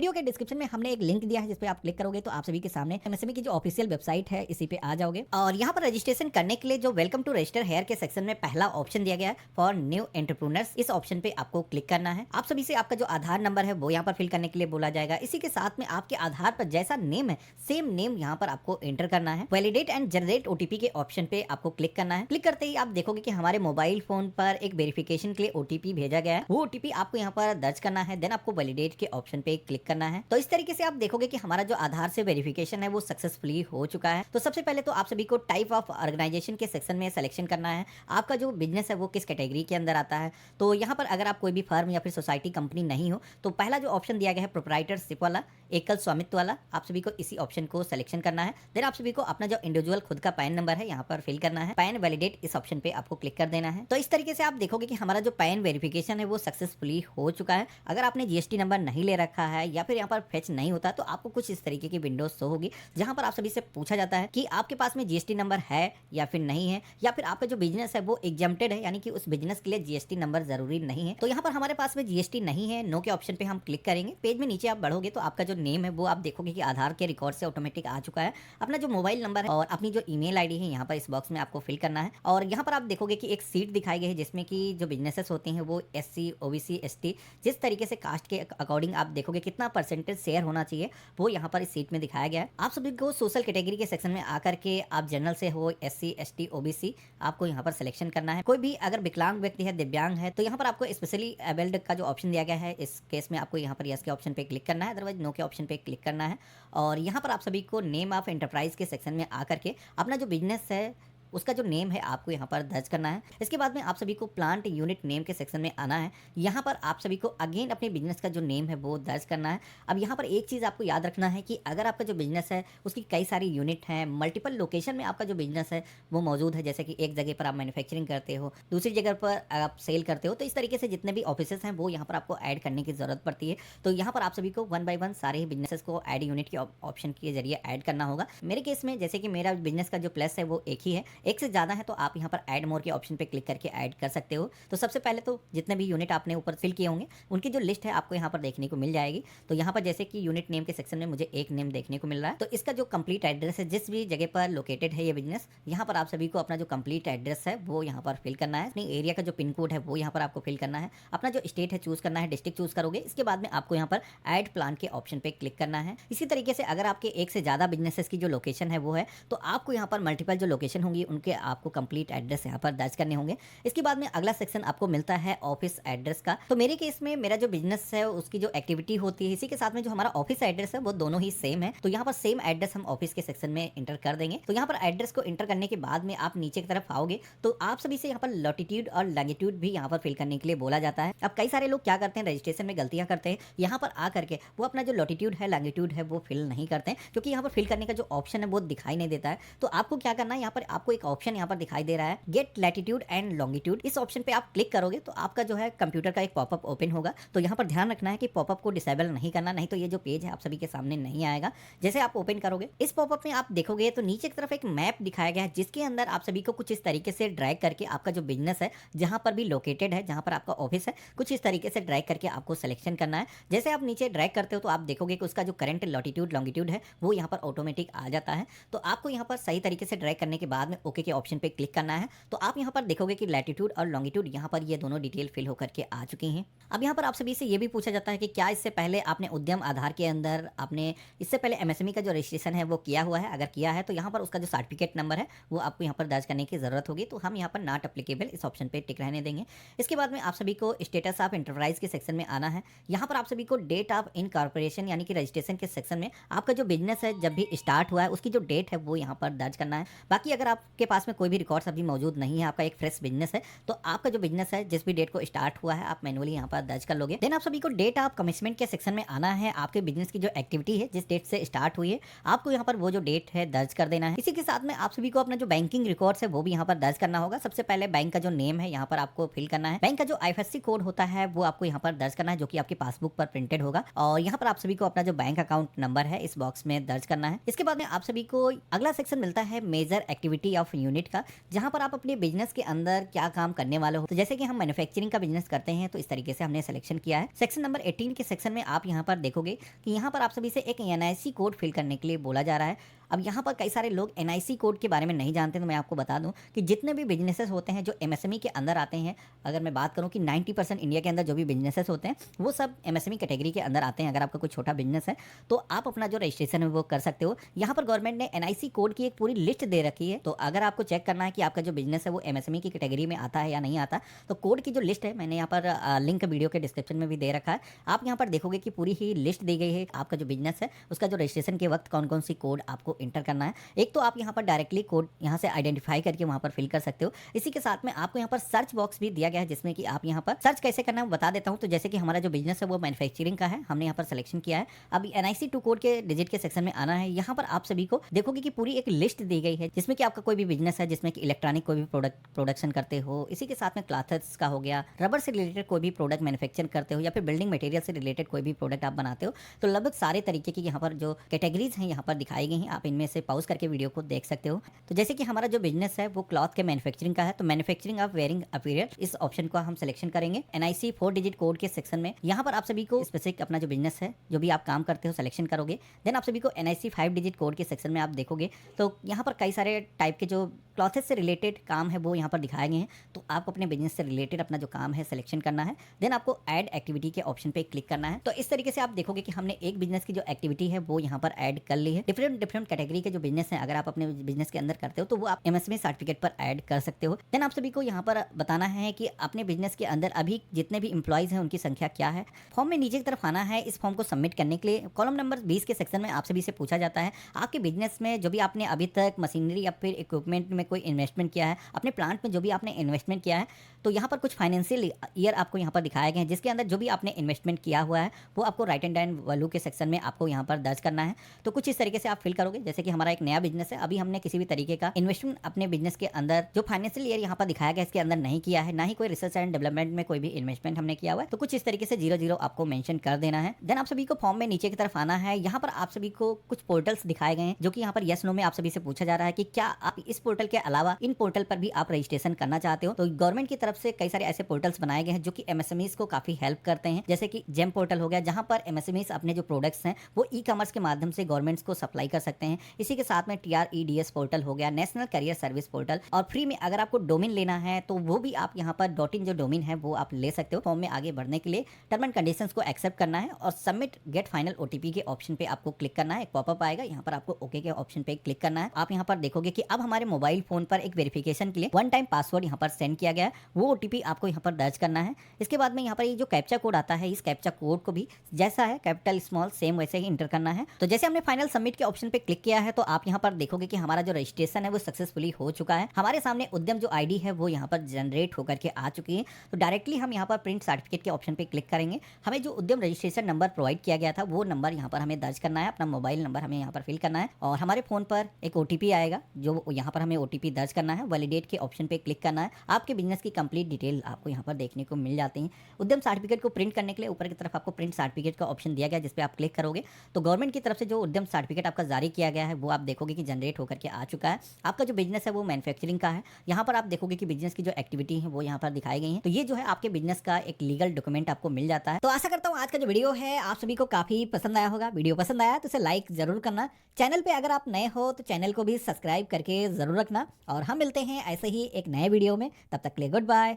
Video के description में हमने एक लिंक दिया है जिस पे आप क्लिक करोगे तो आप सभी के सामने एमएसएमई की जो ऑफिशियल वेबसाइट है इसी पे आ जाओगे और यहाँ पर रजिस्ट्रेशन करने के लिए जो वेलकम टू रजिस्टर हेयर के सेक्शन में पहला ऑप्शन दिया गया है फॉर न्यू एंटरप्रेन्योर्स, इस ऑप्शन पे आपको क्लिक करना है। आप सभी से आपका जो आधार नंबर है वो यहाँ पर फिल करने के लिए बोला जाएगा। इसी के साथ में आपके आधार पर जैसा नेम है सेम नेम यहाँ पर आपको एंटर करना है। वैलिडेट एंड जनरेट ओटीपी के ऑप्शन पे आपको क्लिक करना है। क्लिक करते ही आप देखोगे कि हमारे मोबाइल फोन पर एक वेरिफिकेशन के लिए ओटीपी भेजा गया है। वो ओटीपी आपको यहाँ पर दर्ज करना है, देन आपको वैलिडेट के ऑप्शन पे क्लिक करना है। तो इस तरीके से आप देखोगे कि हमारा जो आधार से वेरिफिकेशन है वो सक्सेसफुली हो चुका है। तो सबसे पहले तो आप सभी को टाइप ऑफ ऑर्गेनाइजेशन के सेक्शन में सिलेक्शन करना है। आपका जो बिजनेस है वो किस कैटेगरी के अंदर आता है। तो यहाँ पर अगर आप कोई भी फर्म या फिर सोसाइटी कंपनी नहीं हो तो पहला जो ऑप्शन दिया गया है प्रोप्राइटरशिप वाला, एकल स्वामित्व वाला, आप सभी को इसी ऑप्शन को सिलेक्शन करना है। देन आप सभी को अपना जो इंडिविजुअल खुद का पैन नंबर है यहाँ पर फिल करना है। पैन वैलिडेट इस ऑप्शन पे आपको क्लिक कर देना है। तो इस तरीके से आप देखोगे कि हमारा जो पैन वेरिफिकेशन है वो सक्सेसफुली हो चुका है। अगर आपने जीएसटी नंबर नहीं ले रखा है या फिर यहाँ पर फेच नहीं होता तो आपको कुछ इस तरीके की विंडोज शो होगी जहां पर आप सभी से पूछा जाता है कि आपके पास में जीएसटी नंबर है या फिर नहीं है, या फिर आपका जो बिजनेस है वो एग्जम्प्टेड है यानी कि उस बिजनेस के लिए जीएसटी नंबर जरूरी नहीं है। तो यहाँ पर हमारे पास में जीएसटी नहीं है, नो के ऑप्शन पे हम क्लिक करेंगे। पेज में नीचे आप बढ़ोगे तो आपका जो नेम है वो आप देखोगे कि आधार के रिकॉर्ड से ऑटोमेटिक आ चुका है। अपना जो मोबाइल नंबर है और अपनी जो ईमेल आईडी है यहाँ पर इस बॉक्स में आपको फिल करना है। और यहाँ पर आप देखोगे कि एक सीट दिखाई गई है जिसमें कि जो बिजनेसेस होते हैं वो एससी, ओबीसी, एसटी, जिस तरीके से कास्ट के अकॉर्डिंग आप देखोगे कितना परसेंटेज शेयर होना चाहिए वो यहाँ पर इस सीट में दिखाया गया है। आप सभी को सोशल कैटेगरी के सेक्शन में आकर के आप जनरल से हो, एससी, एसटी, ओबीसी, आपको यहाँ पर सिलेक्शन करना है। कोई भी अगर विकलांग व्यक्ति है, दिव्यांग है, तो यहाँ पर आपको स्पेशली एबल्ड का जो ऑप्शन दिया गया है इस केस में आपको यहाँ पर यस के ऑप्शन पे क्लिक करना है, अदरवाइज नो के ऑप्शन पे क्लिक करना है। और यहाँ पर आप सभी को नेम ऑफ एंटरप्राइज के सेक्शन में आकर के अपना जो बिजनेस है उसका जो नेम है आपको यहाँ पर दर्ज करना है। इसके बाद में आप सभी को प्लांट यूनिट नेम के सेक्शन में आना है। यहाँ पर आप सभी को अगेन अपने बिजनेस का जो नेम है वो दर्ज करना है। अब यहाँ पर एक चीज़ आपको याद रखना है कि अगर आपका जो बिजनेस है उसकी कई सारी यूनिट हैं, मल्टीपल लोकेशन में आपका जो बिजनेस है वो मौजूद है, जैसे कि एक जगह पर आप मैन्युफैक्चरिंग करते हो, दूसरी जगह पर आप सेल करते हो, तो इस तरीके से जितने भी ऑफिसेस हैं वो यहाँ पर आपको ऐड करने की ज़रूरत पड़ती है। तो यहाँ पर आप सभी को वन बाय वन सारे ही बिजनेसेस को ऐड यूनिट के ऑप्शन के जरिए ऐड करना होगा। मेरे केस में जैसे कि मेरा बिजनेस का जो प्लस है वो एक ही है, एक से ज़्यादा है तो आप यहाँ पर ऐड मोर के ऑप्शन पे क्लिक करके ऐड कर सकते हो। तो सबसे पहले तो जितने भी यूनिट आपने ऊपर फिल किए होंगे उनकी जो लिस्ट है आपको यहाँ पर देखने को मिल जाएगी। तो यहाँ पर जैसे कि यूनिट नेम के सेक्शन में मुझे एक नेम देखने को मिल रहा है, तो इसका जो कंप्लीट एड्रेस है, जिस भी जगह पर लोकेटेड है ये बिजनेस, यहाँ पर आप सभी को अपना जो कंप्लीट एड्रेस है वो यहाँ पर फिल करना है। अपनी एरिया का जो पिन कोड है वो यहाँ पर आपको फिल करना है। अपना जो स्टेट है चूज करना है, डिस्ट्रिक्ट चूज करोगे। इसके बाद में आपको यहाँ पर ऐड प्लान के ऑप्शन पे क्लिक करना है। इसी तरीके से अगर आपके एक से ज्यादा बिजनेसेस की जो लोकेशन है वो है तो आपको यहाँ पर मल्टीपल जो लोकेशन होंगी उनके आपको कंप्लीट एड्रेस यहाँ पर दर्ज करने होंगे। इसके बाद में अगला सेक्शन आपको मिलता है ऑफिस एड्रेस का। तो मेरे केस में मेरा जो बिजनेस है उसकी जो एक्टिविटी होती है इसी के साथ में जो हमारा ऑफिस एड्रेस है वो दोनों ही सेम है। तो यहाँ पर सेम एड्रेस हम ऑफिस के सेक्शन में इंटर कर देंगे। तो यहाँ पर एड्रेस को इंटर करने के बाद में आप नीचे की तरफ आओगे तो आप सभी से यहाँ पर लॉटिट्यूड और लैंगिट्यूड भी यहाँ पर फिल करने के लिए बोला जाता है। अब कई सारे लोग क्या करते हैं, रजिस्ट्रेशन में गलतियां करते हैं, यहाँ पर आ करके वो अपना जो लॉटिट्यूड है, लैंगिट्यूड है वो फिल नहीं करते हैं, क्योंकि यहाँ पर फिल करने का जो ऑप्शन है वो दिखाई नहीं देता है। तो आपको क्या करना है, यहाँ पर आपको एक ऑप्शन यहाँ पर दिखाई दे रहा है, गेट लैटिट्यूड एंड लॉन्गिट्यूड। इस ऑप्शन पे आप क्लिक करोगे तो आपका जो है कंप्यूटर का एक पॉपअप ओपन होगा। तो यहाँ पर ध्यान रखना है कि पॉपअप को डिसेबल नहीं करना, नहीं तो ये जो पेज है आप सभी के सामने नहीं आएगा। जैसे आप ओपन करोगे इस पॉपअप में आप देखोगे तो नीचे की तरफ एक मैप दिखाया गया है जिसके अंदर आप सभी को कुछ इस तरीके से ड्रैग करके आपका जो बिजनेस है जहां पर भी लोकेटेड है, जहां पर आपका ऑफिस है, कुछ इस तरीके से ड्रैग करके आपको सिलेक्शन करना है। जैसे आप नीचे ड्रैग करते हो तो आप देखोगे कि उसका जो करंट लॉटिट्यूड लॉन्गिट्यूड है वो यहाँ पर ऑटोमेटिक आ जाता है। तो आपको यहाँ पर सही तरीके से ड्रैग करने के बाद में ओके के ऑप्शन पे क्लिक करना है। तो आप यहाँ पर देखोगे कि लैटिट्यूड और लॉन्गिट्यूड यहाँ पर ये दोनों डिटेल फिल होकर के आ चुकी हैं। अब यहाँ पर आप सभी से ये भी पूछा जाता है कि क्या इससे पहले आपने उद्यम आधार के अंदर आपने इससे पहले एमएसएमई का जो रजिस्ट्रेशन है वो किया हुआ है। अगर किया है तो यहाँ पर उसका जो सर्टिफिकेट नंबर है वो आपको यहाँ पर दर्ज करने की जरूरत होगी। तो हम यहाँ पर नॉट एप्लीकेबल इस ऑप्शन पे टिक रहने देंगे। इसके बाद में आप सभी को स्टेटस ऑफ एंटरप्राइज के सेक्शन में आना है। यहाँ पर आप सभी को डेट ऑफ इनकॉर्पोरेशन यानी कि रजिस्ट्रेशन के सेक्शन में आपका जो बिजनेस है जब भी स्टार्ट हुआ है उसकी जो डेट है वो यहाँ पर दर्ज करना है। बाकी अगर आपके पास में कोई भी रिकॉर्ड्स अभी मौजूद नहीं है, आपका एक फ्रेश बिजनेस है, तो आपका जो बिजनेस है जिस भी डेट को स्टार्ट हुआ है आप मैनुअली यहाँ पर दर्ज कर लोगे। देन आप सभी को डेट ऑफ कमिटमेंट के सेक्शन में आना है। आपके बिजनेस की जो एक्टिविटी है जिस डेट से स्टार्ट हुई है आपको यहाँ पर वो जो डेट है दर्ज कर देना है। इसी के साथ में आप सभी को अपना जो बैंकिंग रिकॉर्ड्स है वो भी यहाँ पर दर्ज करना होगा। सबसे पहले बैंक का जो नेम है यहाँ पर आपको फिल करना है। बैंक का जो आईएफएससी कोड होता है वो आपको यहाँ पर दर्ज करना है जो कि आपकी पासबुक पर प्रिंटेड होगा। और यहाँ पर आप सभी को अपना जो बैंक अकाउंट नंबर है इस बॉक्स में दर्ज करना है। इसके बाद में आप सभी को अगला सेक्शन मिलता है major activity of of unit का, जहाँ पर आप अपने बिजनेस के अंदर क्या काम करने वाले हो। तो जैसे कि हम मैन्युफैक्चरिंग का बिजनेस करते हैं तो इस तरीके से हमने सिलेक्शन किया है। सेक्शन नंबर 18 के सेक्शन में आप यहाँ पर देखोगे कि यहाँ पर आप सभी से एक एनआईसी कोड फिल करने के लिए बोला जा रहा है। अब यहाँ पर कई सारे लोग एनआईसी कोड के बारे में नहीं जानते, तो मैं आपको बता दूं कि जितने भी बिजनेसेस होते हैं जो एमएसएमई के अंदर आते हैं, अगर मैं बात करूं कि 90% इंडिया के अंदर जो भी बिजनेसेस होते हैं वो सब एमएसएमई कैटेगरी के अंदर आते हैं। अगर आपका कोई छोटा बिजनेस है तो आप अपना जो रजिस्ट्रेशन है वो कर सकते हो। यहाँ पर गवर्नमेंट ने एनआईसी कोड की एक पूरी लिस्ट दे रखी है, तो अगर आपको चेक करना है कि आपका जो बिजनेस है वो एमएसएमई की कैटेगरी में आता है या नहीं आता, तो कोड की जो लिस्ट है मैंने यहाँ पर लिंक वीडियो के डिस्क्रिप्शन में भी दे रखा है। आप यहाँ पर देखोगे कि पूरी ही लिस्ट दी गई है। आपका जो बिजनेस है उसका जो रजिस्ट्रेशन के वक्त कौन कौन सी कोड आपको इंटर करना है। एक तो आप यहाँ पर डायरेक्टली कोड यहाँ से आइडेंटिफाई करके वहाँ पर फिल कर सकते हो। इसी के साथ में आपको यहाँ पर सर्च बॉक्स भी दिया गया है, जिसमें कि आप यहाँ पर सर्च कैसे करना है बता देता हूँ। तो जैसे कि हमारा जो बिजनेस है वो मैन्युफैक्चरिंग का है, हमने यहाँ पर सिलेक्शन किया है। अब एनआईसी 2 कोड के डिजिट के सेक्शन में आना है। यहाँ पर आप सभी को देखोगे कि पूरी एक लिस्ट दी गई है, जिसमें कि आपका कोई भी बिजनेस है जिसमें कि इलेक्ट्रॉनिक कोई भी प्रोडक्शन करते हो, इसी के साथ में क्लॉथ्स का हो गया, रबर से रिलेटेड कोई भी प्रोडक्ट मैन्युफैक्चर करते हो, या फिर बिल्डिंग मटेरियल से रिलेटेड कोई भी प्रोडक्ट आप बनाते हो, तो लगभग सारे तरीके की यहाँ पर जो कैटेगरीज हैं यहाँ पर दिखाई गई हैं। आप इनमें से पॉज करके वीडियो को देख सकते हो। तो जैसे कि हमारा जो बिजनेस है वो क्लॉथ के मैन्युफैक्चरिंग का है, तो मैन्युफैक्चरिंग ऑफ वेयरिंग अपीरियल इस ऑप्शन को हम सिलेक्शन करेंगे। एनआईसी 4 डिजिट कोड के सेक्शन में यहाँ पर आप सभी को स्पेसिफिक अपना जो बिजनेस है जो भी आप काम करते हो सिलेक्शन करोगे। देन आप सभी को एनआईसी 5 डिजिट कोड के सेक्शन में आप देखोगे तो यहाँ पर कई सारे टाइप के जो क्लॉथेस से रिलेटेड काम है वो यहाँ पर दिखाए गए हैं। तो आपको अपने बिजनेस से रिलेटेड अपना जो काम है सिलेक्शन करना है। देन आपको ऐड एक्टिविटी के ऑप्शन पे क्लिक करना है। तो इस तरीके से आप देखोगे कि हमने एक बिजनेस की जो एक्टिविटी है वो यहाँ पर ऐड कर ली है। डिफरेंट कैटेगरी के जो बिजनेस है अगर आप अपने बिजनेस के अंदर करते हो तो वो आप एमएसएमई सर्टिफिकेट पर ऐड कर सकते हो। देन आप सभी को यहाँ पर बताना है कि अपने बिजनेस के अंदर अभी जितने भी एम्प्लॉइज हैं उनकी संख्या क्या है। फॉर्म में नीचे की तरफ आना है। इस फॉर्म को सबमिट करने के लिए कॉलम नंबर 20 के सेक्शन में आप सभी से पूछा जाता है आपके बिजनेस में जो भी आपने अभी तक मशीनरी या फिर इक्विपमेंट में कोई इन्वेस्टमेंट किया है, अपने प्लांट में जो भी आपने इन्वेस्टमेंट किया है, तो यहाँ पर कुछ फाइनेंशियल ईयर आपको यहाँ पर दिखाए गए हैं जिसके अंदर जो भी आपने इन्वेस्टमेंट किया हुआ है वो आपको राइट एंड डाउन वैल्यू के सेक्शन में आपको यहाँ पर दर्ज करना है। तो कुछ इस तरीके से आप फिल करोगे। जैसे कि हमारा एक नया बिजनेस है, अभी हमने किसी भी तरीके का इन्वेस्टमेंट अपने बिजनेस के अंदर जो फाइनेंशियल ईयर यहाँ पर दिखाया गया इसके अंदर नहीं किया है, ना ही कोई रिसर्च एंड डेवलपमेंट में कोई भी इन्वेस्टमेंट हमने किया हुआ है, तो कुछ इस तरीके से 00 आपको मेंशन कर देना है। देन आप सभी को फॉर्म में नीचे की तरफ आना है। यहाँ पर आप सभी को कुछ पोर्टल्स दिखाए गए हैं जो कि यहाँ पर यस नो में आप सभी से पूछा जा रहा है कि क्या आप इस पोर्टल के अलावा इन पोर्टल पर भी आप रजिस्ट्रेशन करना चाहते हो। तो गवर्नमेंट की तरफ से कई सारे ऐसे पोर्टल्स बनाए गए हैं जो कि एमएसएमईज को काफी हेल्प करते हैं। जैसे कि जेम पोर्टल हो गया, जहां पर एमएसएमईज अपने जो प्रोडक्ट्स हैं वो ई कॉमर्स के माध्यम से गवर्नमेंट्स को सप्लाई कर सकते हैं। इसी के साथ में TREDS पोर्टल हो गया, नेशनल करियर सर्विस पोर्टल, और फ्री में अगर आपको डोमेन लेना है तो वो भी आप यहाँ पर .in जो डोमेन है वो आप ले सकते हो। फॉर्म में आगे बढ़ने के लिए टर्म एंड कंडीशंस को एक्सेप्ट करना है और सबमिट गेट फाइनल OTP के ऑप्शन पे आपको क्लिक करना है। एक पॉपअप आएगा, यहाँ पर आपको ओके के ऑप्शन पे क्लिक करना है। आप यहाँ पर देखोगे कि अब हमारे मोबाइल फोन पर एक वेरिफिकेशन के लिए 1 टाइम पासवर्ड यहाँ पर सेंड किया गया है, वो OTP आपको यहाँ पर दर्ज करना है। इसके बाद में यहाँ पर ये जो कैप्चा कोड आता है, इस कैप्चा कोड को भी जैसा है कैपिटल स्मॉल सेम वैसे ही इंटर करना है। तो जैसे हमने फाइनल सबमिट के ऑप्शन पे क्लिक किया है तो आप यहाँ पर देखोगे कि हमारा जो रजिस्ट्रेशन है वो सक्सेसफुली हो चुका है। हमारे सामने उद्यम जो ID है वो यहाँ पर जनरेट होकर के आ चुकी है। तो डायरेक्टली हम यहाँ पर प्रिंट सर्टिफिकेट के ऑप्शन पे क्लिक करेंगे। हमें जो उद्यम रजिस्ट्रेशन नंबर प्रोवाइड किया गया था वो नंबर यहाँ पर हमें दर्ज करना है, अपना मोबाइल नंबर हमें यहाँ पर फिल करना है और हमारे फोन पर एक OTP आएगा जो यहाँ पर हमें OTP दर्ज करना है। वैलिडेट के ऑप्शन पे क्लिक करना है। आपके बिजनेस की कंप्लीट डिटेल आपको यहाँ पर देखने को मिल जाती है। उद्यम सर्टिफिकेट को प्रिंट करने के लिए ऊपर की तरफ आपको प्रिंट सर्टिफिकेट का ऑप्शन दिया गया, जिस पे आप क्लिक करोगे तो गवर्नमेंट की तरफ से जो उद्यम सर्टिफिकेट आपका जारी किया गया है वो आप देखोगे कि जनरेट होकर के आ चुका है। आपका जो बिजनेस है वो मैन्युफैक्चरिंग का है। यहाँ पर आप देखोगे कि बिजनेस की जो एक्टिविटी है वो यहाँ पर दिखाई गई है। तो ये जो है आपके बिजनेस का एक लीगल डॉक्यूमेंट आपको मिल जाता है। तो आशा करता हूँ आज का जो वीडियो है आप सभी को काफी पसंद आया होगा। वीडियो पसंद आया तो इसे लाइक जरूर करना। चैनल पे अगर आप नए हो तो चैनल को भी सब्सक्राइब करके जरूर रखना और हम मिलते हैं ऐसे ही एक नए वीडियो में। तब तक के लिए गुड बाय।